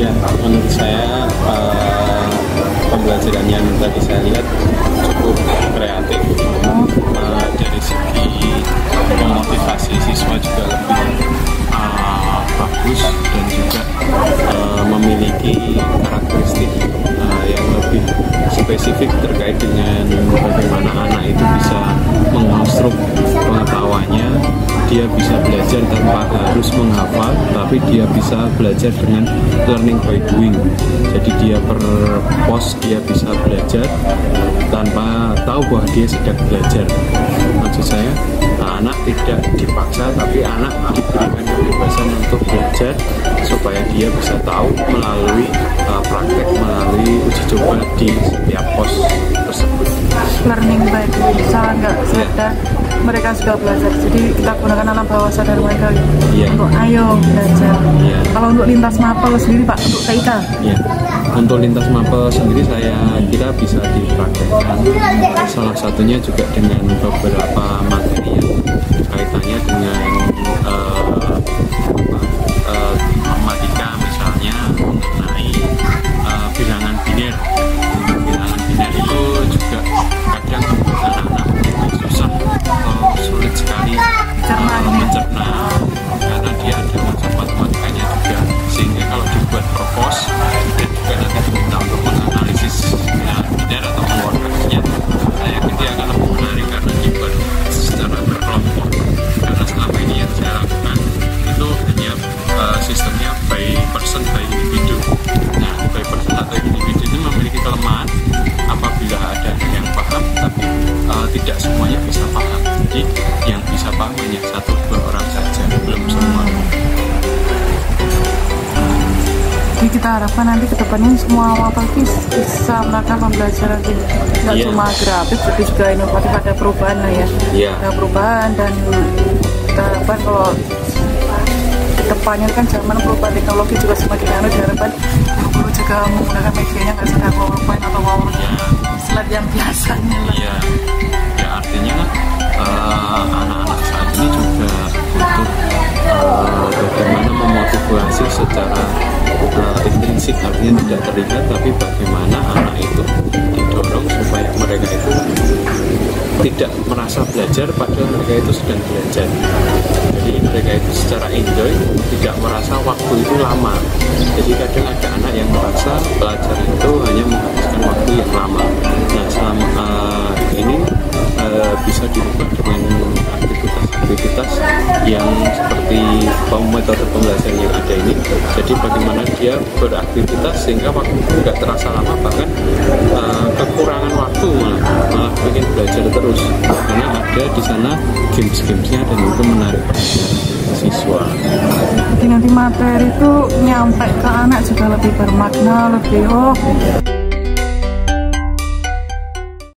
Ya, menurut saya pembelajaran yang tadi saya lihat cukup kreatif. Dari segi memotivasi siswa juga lebih bagus dan juga memiliki karakteristik yang lebih spesifik terkait dengan bagaimana anak itu bisa mengonstruk pengetahuannya. Dia bisa belajar tanpa harus menghafal, tapi dia bisa belajar dengan learning by doing. Jadi dia per pos dia bisa belajar tanpa tahu bahwa dia sedang belajar. Maksud saya, anak tidak dipaksa, tapi anak diberikan kebebasan untuk belajar supaya dia bisa tahu melalui praktek, melalui uji coba di setiap pos tersebut. Learning by doing, salah nggak sadar mereka sudah belajar. Jadi kita gunakan alam bawah sadar mereka untuk ayo belajar. Kalau untuk lintas mapel sendiri Pak, untuk TIK? Untuk lintas mapel sendiri saya kira bisa dipraktekkan. Salah satunya juga dengan beberapa materi yang kaitannya dengan matematika, misalnya mengenai bilangan biner. Bilangan biner itu juga kadang anak-anak susah atau sulit sekali mencerna karena dia ada unsur matematikanya juga, sehingga kalau dibuat propos dan juga nanti diminta untuk menganalisis bilangan biner atau mengeluarkannya, saya yakin dia akan lebih menarik karena dibuat secara berkelompok. Karena selama ini yang saya lakukan itu hanya sistemnya by person by individu. Nah, by person atau individu ini memiliki kelemahan apabila ada yang paham tapi tidak semuanya bisa paham. Jadi yang bisa paham hanya 1-2 orang saja, belum semua. Jadi kita harapkan nanti ke depannya semua wapel bisa melakukan pembelajaran tidak cuma gratis, tapi juga inovatif, ada perubahan lah ya. Ada perubahan, dan kita harapkan kalau ke depannya kan zaman perubahan teknologi juga semakin aneh, diharapkan guru juga menggunakan medianya nggak sekedar PowerPoint atau slide yang biasanya lah. Ya artinya anak-anak saat ini juga butuh bagaimana memotivasi secara intrinsik, artinya tidak terlihat, tapi bagaimana anak itu didorong supaya mereka itu tidak merasa belajar padahal mereka itu sedang belajar. Jadi mereka itu secara enjoy, tidak merasa waktu itu lama. Jadi kadang ada anak yang merasa pelajaran itu hanya menghabiskan waktu yang lama. Nah, selama ini bisa dirubah dengan aktivitas yang seperti metode pembelajaran yang ada ini. Jadi bagaimana dia beraktivitas sehingga waktu itu nggak terasa lama, bahkan kekurangan waktu malah bikin belajar terus karena ada di sana games-gamesnya dan itu menarik perhatian siswa. Jadi nanti materi itu nyampe ke anak juga lebih bermakna, lebih